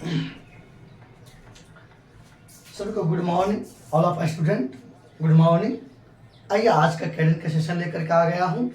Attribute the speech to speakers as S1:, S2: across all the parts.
S1: सभी को good morning, all of student good morning. आइए आज का कैडेट का सेशन लेकर के आ गया हूँ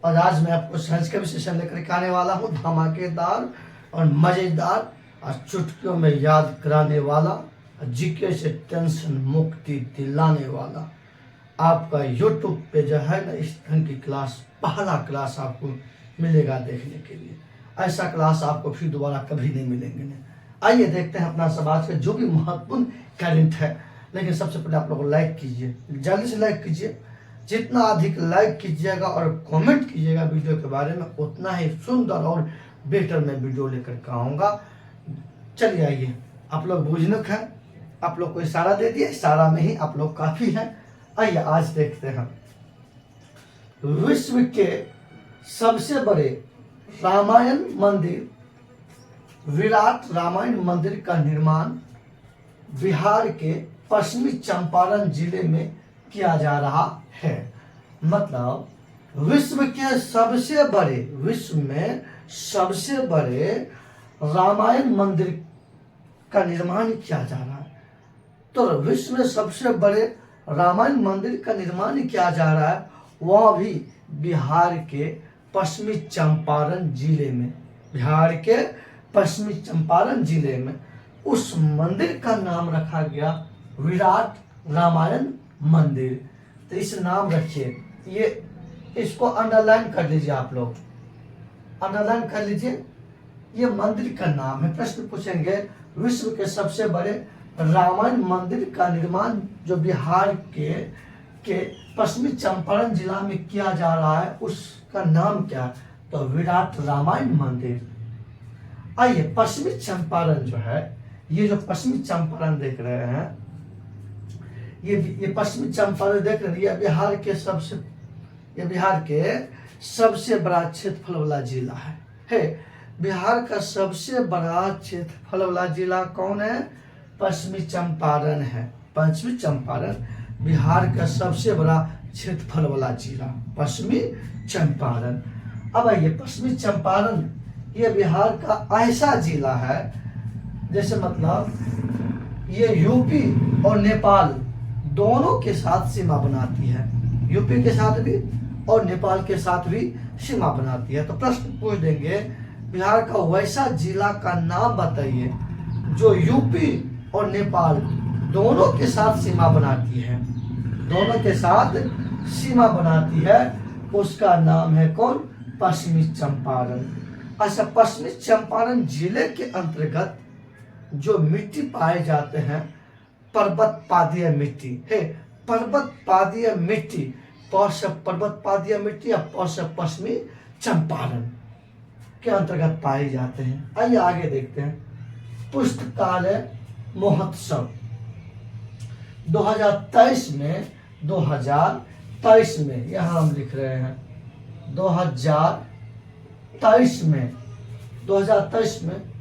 S1: और आज मैं आपको साइंस का भी सेशन लेकर के आने वाला हूँ। धमाकेदार और मज़ेदार और चुटकियों में याद कराने वाला, जीके से टेंशन मुक्ति दिलाने वाला आपका यूट्यूब पे जो है ना, इस ढंग की क्लास, पहला क्लास आपको मिलेगा देखने के लिए। ऐसा क्लास आपको फिर दोबारा कभी नहीं मिलेंगे ना। आइए देखते हैं अपना समाज का जो भी महत्वपूर्ण करंट है। लेकिन सबसे पहले आप लोग लाइक कीजिए, जल्दी से लाइक कीजिए। जितना अधिक लाइक कीजिएगा और कमेंट कीजिएगा वीडियो के बारे में, उतना ही सुंदर और बेहतर मैं वीडियो लेकर के आऊँगा। चलिए आइए, आप लोग बुझनुक हैं, आप लोग को इशारा दे दिए, इशारा में ही आप लोग काफ़ी हैं। आइए आज देखते हैं विश्व के सबसे बड़े रामायण मंदिर, विराट रामायण मंदिर का निर्माण बिहार के पश्चिमी चंपारण जिले में किया जा रहा है। मतलब विश्व में सबसे बड़े रामायण मंदिर का निर्माण किया जा रहा है। तो विश्व में सबसे बड़े रामायण मंदिर का निर्माण किया जा रहा है, वह भी बिहार के पश्चिमी चंपारण जिले में। बिहार के पश्चिमी चंपारण जिले में उस मंदिर का नाम रखा गया विराट रामायण मंदिर। तो इस नाम रखिए, ये इसको अंडरलाइन कर लीजिए, आप लोग अंडरलाइन कर लीजिए। ये मंदिर का नाम है। प्रश्न पूछेंगे विश्व के सबसे बड़े रामायण मंदिर का निर्माण जो बिहार के पश्चिमी चंपारण जिला में किया जा रहा है, उसका नाम क्या है? तो विराट रामायण मंदिर। आइए, पश्चिमी चंपारण जो है, ये जो पश्चिमी चंपारण देख रहे हैं, ये पश्चिमी चंपारण देख रहे हैं, ये बिहार के सबसे बड़ा क्षेत्रफल वाला जिला है। बिहार का सबसे बड़ा क्षेत्रफल वाला जिला कौन है? पश्चिमी चंपारण है। पश्चिमी चंपारण बिहार का सबसे बड़ा क्षेत्रफल वाला जिला पश्चिमी चंपारण। अब आइए, पश्चिमी चंपारण ये बिहार का ऐसा जिला है, जैसे मतलब ये यूपी और नेपाल दोनों के साथ सीमा बनाती है। यूपी के साथ भी और नेपाल के साथ भी सीमा बनाती है। तो प्रश्न पूछ देंगे, बिहार का वैसा जिला का नाम बताइए जो यूपी और नेपाल दोनों के साथ सीमा बनाती है। दोनों के साथ सीमा बनाती है, उसका नाम है कौन? पश्चिमी चंपारण। अच्छा, पश्चिमी चंपारण जिले के अंतर्गत जो मिट्टी पाए जाते हैं, पर्वत पादीय मिट्टी है। पर्वत पादीय मिट्टी, पर्वत पादीय मिट्टी या पश्चिमी चंपारण के अंतर्गत पाए जाते हैं। आइए आगे देखते हैं। पुस्तकालय महोत्सव 2023 में यहाँ हम लिख रहे हैं 2023 में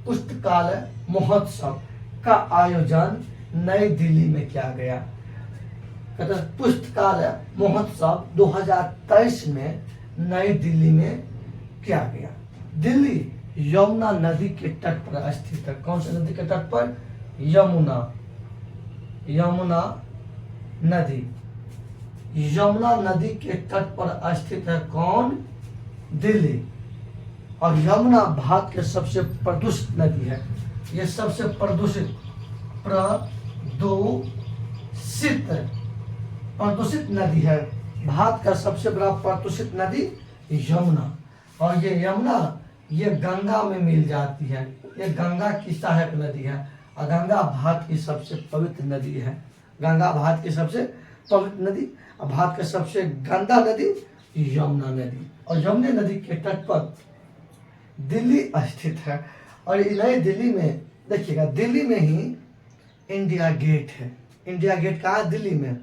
S1: पुस्तकालय महोत्सव का आयोजन नई दिल्ली में किया गया। पुस्तकालय महोत्सव 2023 में नई दिल्ली में किया गया। दिल्ली यमुना नदी के तट पर स्थित है। कौन सी नदी के तट पर? यमुना नदी। यमुना नदी के तट पर स्थित है कौन? दिल्ली। और यमुना भारत के सबसे प्रदूषित नदी है। ये सबसे प्रदूषित नदी है। भारत का सबसे बड़ा प्रदूषित नदी यमुना। और ये यमुना ये गंगा में मिल जाती है। ये गंगा की सहायक नदी है और गंगा भारत की सबसे पवित्र नदी है। गंगा भारत की सबसे पवित्र नदी और भारत का सबसे गंदा नदी यमुना नदी। और यमुना नदी के तट पर दिल्ली स्थित है। और नई दिल्ली में देखिएगा, दिल्ली में ही इंडिया गेट है। इंडिया गेट कहाँ है? दिल्ली में।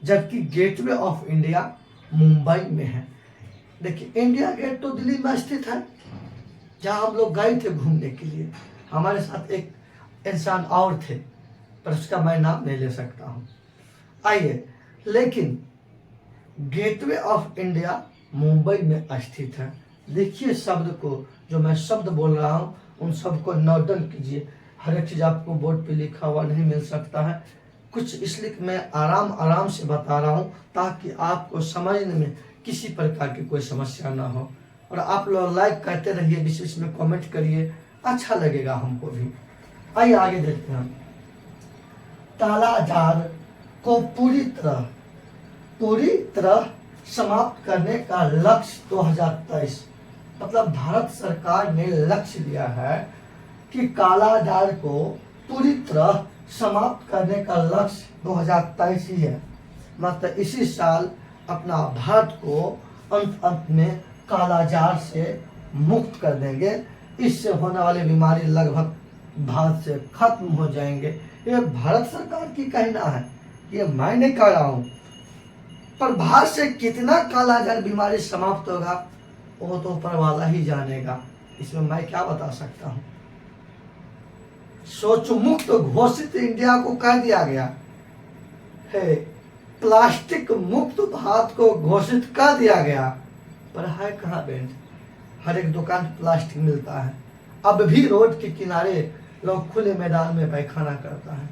S1: जबकि गेटवे ऑफ इंडिया मुंबई में है। देखिए, इंडिया गेट तो दिल्ली में स्थित है, जहाँ हम लोग गए थे घूमने के लिए। हमारे साथ एक इंसान और थे, पर उसका मैं नाम नहीं ले सकता हूँ। आइए, लेकिन गेटवे ऑफ इंडिया मुंबई में स्थित है। देखिए शब्द को, जो मैं शब्द बोल रहा हूँ उन सबको नोट कीजिए। हर एक चीज़ आपको बोर्ड पे लिखा हुआ नहीं मिल सकता है, कुछ इसलिए मैं आराम से बता रहा हूँ ताकि आपको समझने में किसी प्रकार की कोई समस्या ना हो। और आप लोग लाइक करते रहिए, बीच बीच में कमेंट करिए, अच्छा लगेगा हमको भी। आइए आगे देखते हैं। कालाजार को पूरी तरह समाप्त करने का लक्ष्य 2023, मतलब भारत सरकार ने लक्ष्य लिया है कि कालाजार को पूरी तरह समाप्त करने का लक्ष्य 2023 ही है। मतलब इसी साल अपना भारत को अंत में कालाजार से मुक्त कर देंगे। इससे होने वाली बीमारी लगभग भारत से खत्म हो जाएंगे। ये भारत सरकार की कहना है, ये मैं नहीं कह रहा हूँ। पर भारत से कितना कालाजार बीमारी समाप्त होगा वो तो ऊपर वाला ही जानेगा, इसमें मैं क्या बता सकता हूँ। शौच मुक्त घोषित इंडिया को कह दिया गया है, प्लास्टिक मुक्त भारत को घोषित कर दिया गया, पर है कहाँ बैंड। हर एक दुकान प्लास्टिक मिलता है। अब भी रोड के किनारे लोग खुले मैदान में पैखाना करता है।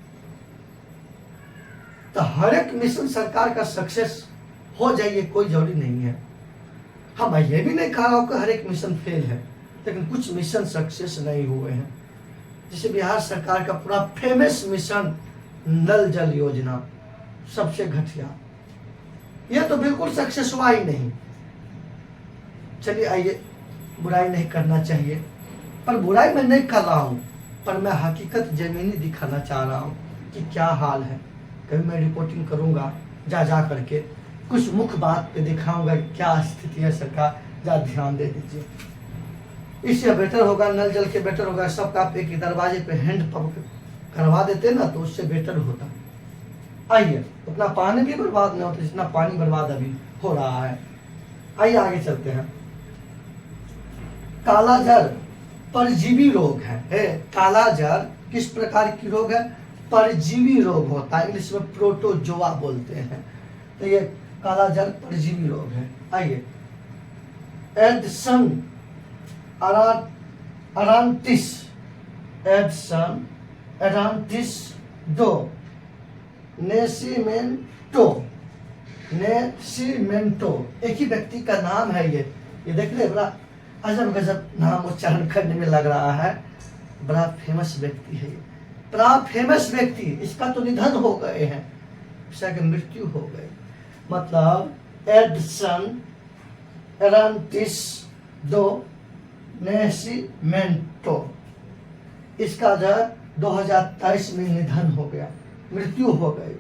S1: तो हर एक मिशन सरकार का सक्सेस हो जाइए कोई जरूरी नहीं है। हाँ, मैं ये भी नहीं कह रहा हूँ कि हर एक मिशन फेल है, लेकिन कुछ मिशन सक्सेस नहीं हुए हैं। जैसे बिहार सरकार का पूरा फेमस मिशन नल जल योजना सबसे घटिया, यह तो बिल्कुल सक्सेस हुआ ही नहीं। चलिए आइए, बुराई नहीं करना चाहिए, पर बुराई मैं नहीं कर रहा हूँ, पर मैं हकीकत जमीनी दिखाना चाह रहा हूँ कि क्या हाल है। कभी मैं रिपोर्टिंग करूँगा जा करके, कुछ मुख्य बात पे दिखाऊंगा क्या स्थिति है सरकार, जा ध्यान दे दीजिए। इससे बेटर होगा, नल जल के बेटर होगा। सबका आप एक दरवाजे पे हैंड पंप करवा देते ना तो उससे बेटर होता। आइए, उतना पानी भी बर्बाद नहीं होता जितना पानी बर्बाद अभी हो रहा है। आइए आगे चलते हैं। कालाजार परजीवी रोग है। कालाजार किस प्रकार की रोग है? परजीवी रोग होता है, इंग्लिश में प्रोटोजोआ बोलते हैं। तो ये कालाजार परजीवी रोग है। आइए, एडसन एडांटिस दो नेसिमेंटो एक ही व्यक्ति का नाम है। ये देख रहे, बड़ा अजब गजब नाम उच्चारण करने में लग रहा है। बड़ा फेमस व्यक्ति है ये, बड़ा फेमस व्यक्ति। इसका तो निधन हो गए हैं, इसकी मृत्यु हो गई। मतलब एडसन एडांटिस दो नेसिमेंटो, इसका जो 2023 में निधन हो गया, मृत्यु हो गई।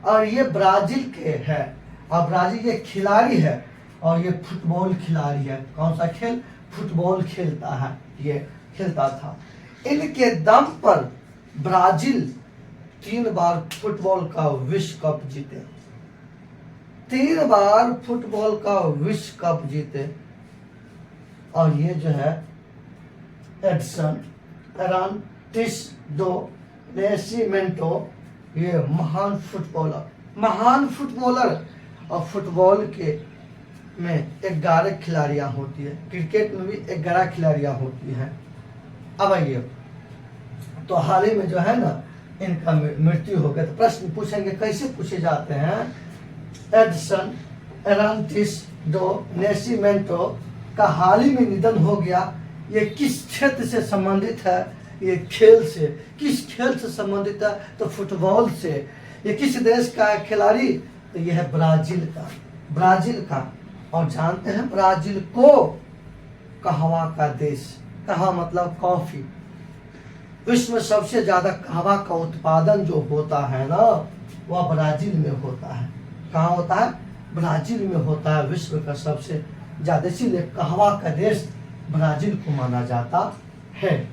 S1: और ये ब्राजील के है, और ब्राजील के खिलाड़ी है, और ये फुटबॉल खिलाड़ी है। कौन सा खेल? फुटबॉल खेलता है, ये खेलता था। इनके दम पर ब्राजील 3 बार फुटबॉल का विश्व कप जीते, 3 बार फुटबॉल का विश्व कप जीते। और ये जो है एडसन एडांटिस दो नेसिमेंटो, ये महान फुटबॉलर। और फुटबॉल के में 11 खिलाड़ियां होती है, क्रिकेट में भी 11 खिलाड़ियां होती हैं। अब आइए, तो हाल ही में जो है ना इनका मृत्यु हो गया। तो प्रश्न पूछेंगे, कैसे पूछे जाते हैं? एडसन एडांटिस दो नेसिमेंटो का हाल ही में निधन हो गया। ये किस क्षेत्र से संबंधित है? ये खेल से। किस खेल से संबंधित है? तो फुटबॉल से। ये किस देश का खिलाड़ी? तो ये है ब्राजील का। और जानते हैं ब्राजील को कहवा का देश, कहवा मतलब कॉफी, विश्व में सबसे ज्यादा कहवा का उत्पादन जो होता है ना वह ब्राजील में होता है। कहाँ होता है? ब्राजील में होता है, विश्व का सबसे ज्यादा, इसीलिए कहवा का देश ब्राजील को माना जाता है।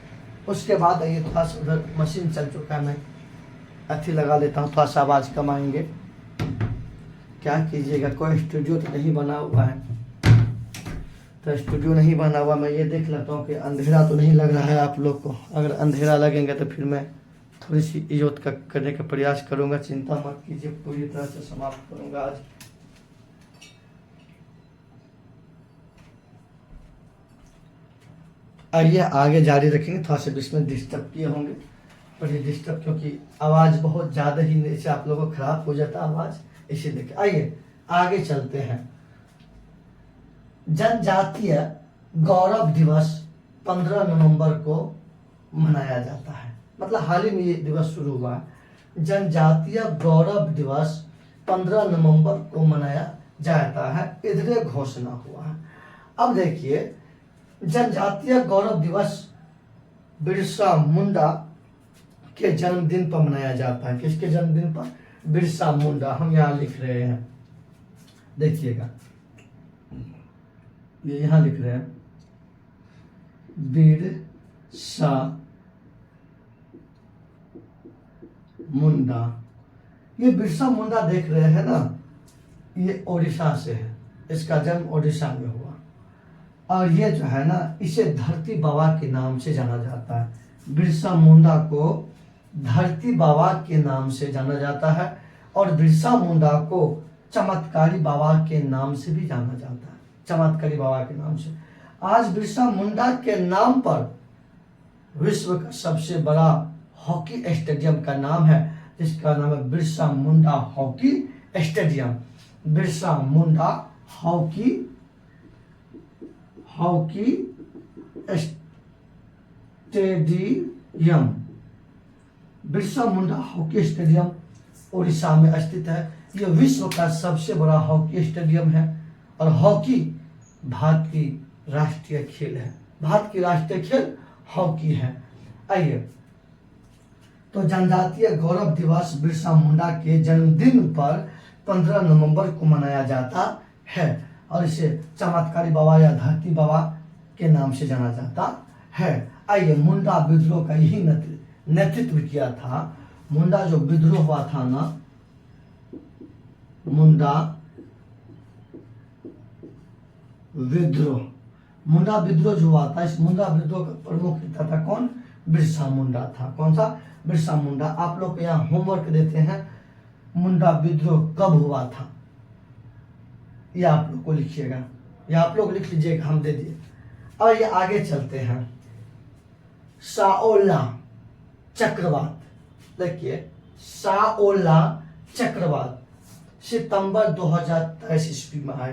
S1: उसके बाद ये थोड़ा सा उधर मशीन चल चुका है, मैं अथी लगा लेता हूँ, थोड़ा सा आवाज़ कमाएंगे। क्या कीजिएगा, कोई स्टूडियो तो नहीं बना हुआ है, तो स्टूडियो नहीं बना हुआ। मैं ये देख लेता हूँ कि अंधेरा तो नहीं लग रहा है आप लोग को। अगर अंधेरा लगेंगे तो फिर मैं थोड़ी सी इजोत करने का प्रयास करूँगा। चिंता मत कीजिए, पूरी तरह से समाप्त करूँगा आज। आइए आगे जारी रखेंगे। थोड़ा सा इसमें डिस्टर्ब किए होंगे, पर ये डिस्टर्ब क्योंकि आवाज़ बहुत ज़्यादा ही नीचे आप लोगों को खराब हो जाता है आवाज़, इसी देखिए। आइए आगे चलते हैं। जनजातीय गौरव दिवस 15 नवंबर को मनाया जाता है। मतलब हाल ही में ये दिवस शुरू हुआ है। जनजातीय गौरव दिवस 15 नवंबर को मनाया जाता है, इधरे घोषणा हुआ है। अब देखिए, जनजातीय गौरव दिवस बिरसा मुंडा के जन्मदिन पर मनाया जाता है। किसके जन्मदिन पर? बिरसा मुंडा। हम यहाँ लिख रहे हैं, देखिएगा, ये यहाँ लिख रहे हैं बिरसा मुंडा। ये बिरसा मुंडा देख रहे हैं ना, ये ओडिशा से है, इसका जन्म ओडिशा में हुआ। और ये जो है ना, इसे धरती बाबा के नाम से जाना जाता है। बिरसा मुंडा को धरती बाबा के नाम से जाना जाता है, और बिरसा मुंडा को चमत्कारी बाबा के नाम से भी जाना जाता है। चमत्कारी बाबा के नाम से। आज बिरसा मुंडा के नाम पर विश्व का सबसे बड़ा हॉकी स्टेडियम का नाम है, जिसका नाम है Birsa Munda hockey stadium. Birsa Munda hockey stadium. Birsa Munda hockey stadium Orissa में स्थित है। यह विश्व का सबसे बड़ा हॉकी स्टेडियम है, और हॉकी भारत की राष्ट्रीय खेल है। भारत की राष्ट्रीय खेल हॉकी है। आइए, तो जनजातीय गौरव दिवस बिरसा मुंडा के जन्मदिन पर 15 नवंबर को मनाया जाता है, और इसे चमत्कारी बाबा या धरती बाबा के नाम से जाना जाता है। आइए, मुंडा विद्रोह का यही नेतृत्व किया था। मुंडा जो विद्रोह हुआ था ना, मुंडा विद्रोह जो हुआ था, इस मुंडा विद्रोह का प्रमुख नेता था कौन? बिरसा मुंडा था। कौन सा? बिरसा मुंडा। आप लोग को यहाँ होमवर्क देते हैं, मुंडा विद्रोह कब हुआ था, ये आप लोग को लिखिएगा, या आप लोग लिख लीजिएगा, हम दे दिए। और ये आगे चलते हैं। साओला चक्रवात, देखिए, साओला चक्रवात सितंबर 2023 ईस्वी में आए।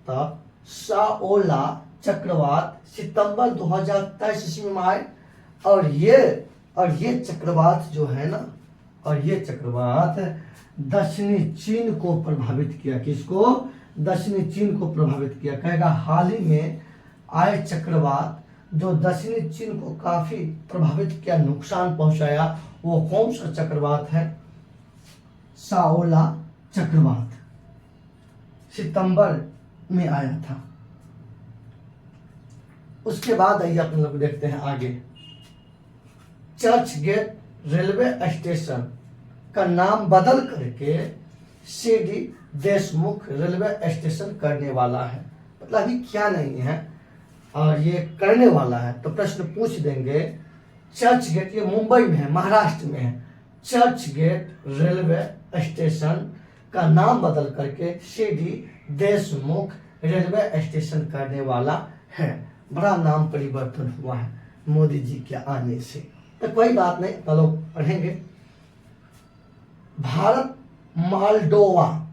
S1: तब साओला चक्रवात सितंबर 2023 ईस्वी में आए, और ये चक्रवात जो है ना, और ये चक्रवात दक्षिणी चीन को प्रभावित किया। किसको? दक्षिणी चीन को प्रभावित किया। कहेगा हाल ही में आए चक्रवात जो दक्षिणी चीन को काफी प्रभावित किया, नुकसान पहुंचाया, वो कौन सा चक्रवात है? साओला चक्रवात सितंबर में आया था। उसके बाद आइए अपन लोग देखते हैं आगे। चर्च गेट रेलवे स्टेशन का नाम बदल करके सीडी देशमुख रेलवे स्टेशन करने वाला है। मतलब अभी क्या नहीं है, और ये करने वाला है। तो प्रश्न पूछ देंगे, चर्च गेट, ये मुंबई में है, महाराष्ट्र में है। चर्च गेट रेलवे स्टेशन का नाम बदल करके सीडी देशमुख रेलवे स्टेशन करने वाला है। बड़ा नाम परिवर्तन हुआ है मोदी जी के आने से। तो कोई बात नहीं, चलो पढ़ेंगे। भारत मालडोवा,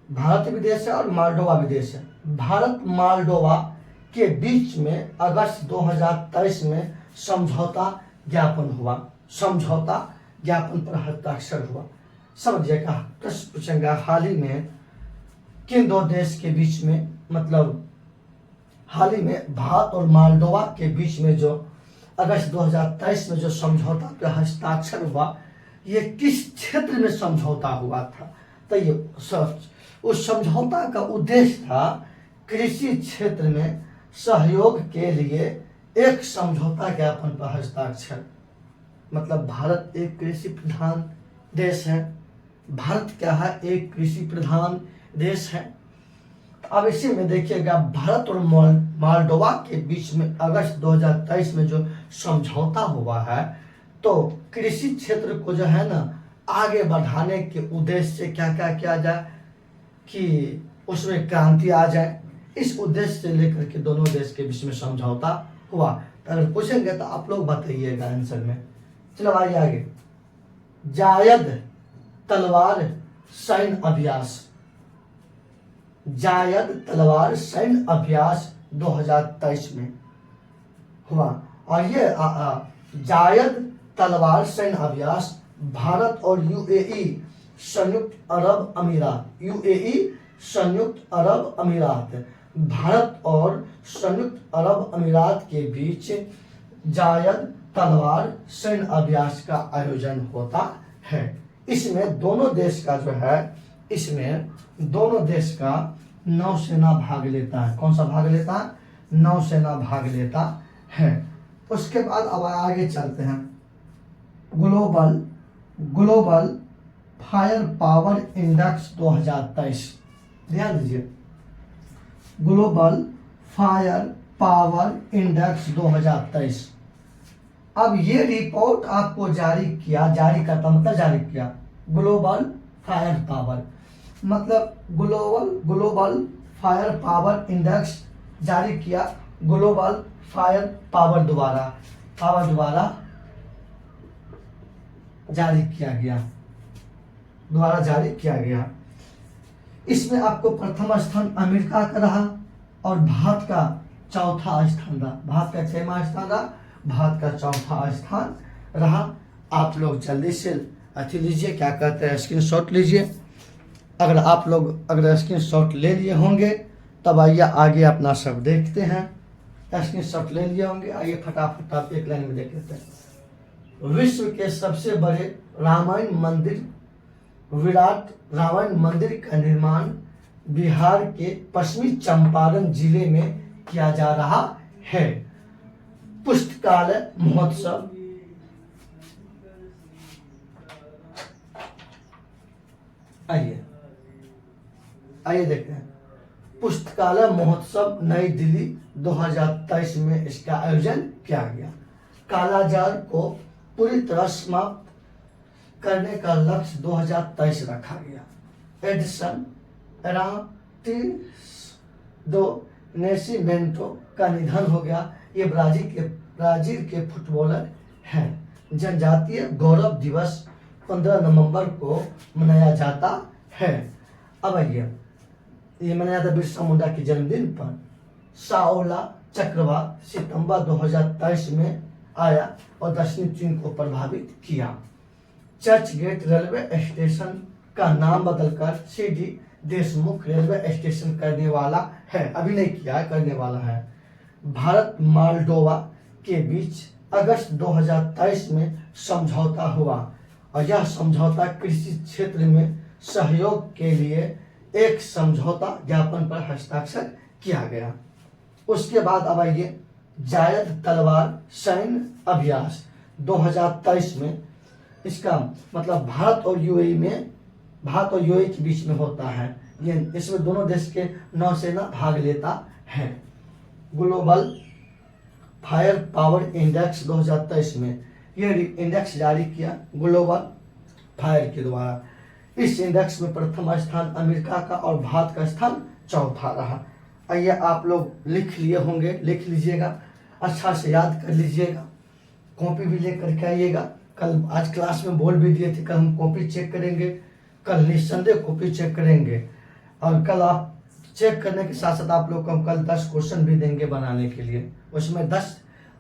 S1: भारत विदेश है और मालडोवा विदेश है। भारत मालडोवा के बीच में अगस्त 2023 में समझौता ज्ञापन हुआ। समझौता ज्ञापन पर हस्ताक्षर हुआ। समझिएगा, प्रश्न पूछेंगे हाल ही में किन दो देश के बीच में, मतलब हाल ही में भारत और मालडोवा के बीच में जो अगस्त 2023 में जो समझौता पर हस्ताक्षर हुआ, ये किस क्षेत्र में समझौता हुआ था? तो ये उस समझौता का उद्देश्य था कृषि क्षेत्र में सहयोग के लिए एक समझौता ज्ञापन पर हस्ताक्षर। मतलब भारत एक कृषि प्रधान देश है। भारत क्या है? एक कृषि प्रधान देश है। अब इसी में देखिएगा, भारत और मालडोवा के बीच में अगस्त 2023 में जो समझौता हुआ है, तो कृषि क्षेत्र को जो है ना आगे बढ़ाने के उद्देश्य से क्या क्या किया जाए कि उसमें क्रांति आ जाए, इस उद्देश्य से लेकर के दोनों देश के बीच में समझौता हुआ। अगर पूछेंगे तो आप लोग बताइएगा आंसर में। चलो आइए आगे। जायद तलवार सैन्य अभ्यास, जायद तलवार सैन्य अभ्यास 2023 में हुआ। और ये जायद तलवार सैन्य अभ्यास भारत और यूएई संयुक्त अरब अमीरात, यूएई संयुक्त अरब अमीरात, भारत और संयुक्त अरब अमीरात के बीच जायद तलवार सैन्य अभ्यास का आयोजन होता है। इसमें दोनों देश का जो है, इसमें दोनों देश का नौसेना भाग लेता है। कौन सा भाग लेता है? नौसेना भाग लेता है। उसके बाद अब आगे चलते हैं। ग्लोबल फायर पावर इंडेक्स 2023, ध्यान दीजिए। Global fire power index 2023। अब ये रिपोर्ट आपको जारी करता मतलब जारी किया। ग्लोबल फायर पावर मतलब ग्लोबल फायर पावर इंडेक्स जारी किया ग्लोबल फायर पावर द्वारा जारी किया गया। इसमें आपको प्रथम स्थान अमेरिका का रहा और भारत का चौथा स्थान रहा। भारत का छठवां स्थान रहा, भारत का चौथा स्थान रहा। आप लोग जल्दी से अथी लीजिए, क्या कहते हैं, स्क्रीनशॉट लीजिए। अगर स्क्रीनशॉट ले लिए होंगे तब आइए आगे अपना सब देखते हैं। स्क्रीनशॉट ले लिए होंगे, आइए फटाफट आप एक लाइन में देख लेते हैं। विश्व के सबसे बड़े रामायण मंदिर, विराट रामायण मंदिर का निर्माण बिहार के पश्चिमी चंपारण जिले में किया जा रहा है। पुस्तकालय महोत्सव, आइए देखते हैं। पुस्तकालय महोत्सव नई दिल्ली 2023 में इसका आयोजन किया गया। कालाजार को पूरी तरह समाप्त करने का लक्ष्य 2023 रखा गया। एडिसन दो नेसिमेंटो का निधन हो गया। ये ब्राजील के फुटबॉलर हैं। जनजातीय गौरव दिवस 15 नवंबर को मनाया जाता है। अब आइए, ये मनाया जाता बिरसा मुंडा के जन्मदिन पर। साओला चक्रवात सितंबर 2023 में आया और दक्षिणी चीन को प्रभावित किया। चर्च गेट रेलवे स्टेशन का नाम बदलकर सीडी देशमुख रेलवे स्टेशन करने वाला है। अभी नहीं किया है, करने वाला है। भारत मालडोवा के बीच अगस्त 2023 में समझौता हुआ और यह समझौता कृषि क्षेत्र में सहयोग के लिए एक समझौता ज्ञापन पर हस्ताक्षर किया गया। उसके बाद अब आइए, जायद तलवार सैन्य अभ्यास 2023 में, इसका मतलब भारत और यूएई के बीच में होता है। ये इसमें दोनों देश के नौसेना भाग लेता है। ग्लोबल फायर पावर इंडेक्स 2023 में यह इंडेक्स जारी किया ग्लोबल फायर के द्वारा। इस इंडेक्स में प्रथम स्थान अमेरिका का और भारत का स्थान चौथा रहा। आइए, आप लोग लिख लिए होंगे, लिख लीजिएगा, अच्छा से याद कर लीजिएगा, कॉपी भी लेकर के आइएगा। कल आज क्लास में बोल भी दिए थे, कल हम कॉपी चेक करेंगे, कल निस्संदेह कॉपी चेक करेंगे। और कल आप चेक करने के साथ साथ आप लोग को हम कल 10 क्वेश्चन भी देंगे बनाने के लिए। उसमें 10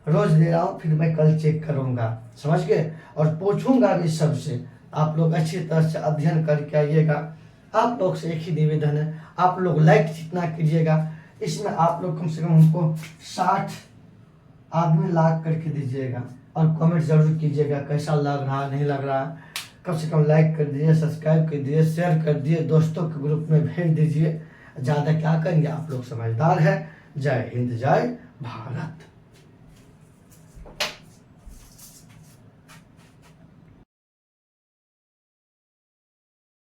S1: रोज दे रहा हूँ, फिर मैं कल चेक करूँगा, समझ गए, और पूछूंगा भी सबसे। आप लोग अच्छी तरह से अध्ययन करके आइएगा। आप लोग से एक ही निवेदन है, आप लोग लाइक जितना कीजिएगा, इसमें आप लोग कम से कम हमको 60 आदमी लाइक करके दीजिएगा और कमेंट जरूर कीजिएगा कैसा लग रहा नहीं लग रहा। कम से कम लाइक कर दीजिए, सब्सक्राइब कर दीजिए, शेयर कर दीजिए, दोस्तों के ग्रुप में भेज दीजिए। ज़्यादा क्या करेंगे, आप लोग समझदार है। जय हिंद, जय भारत।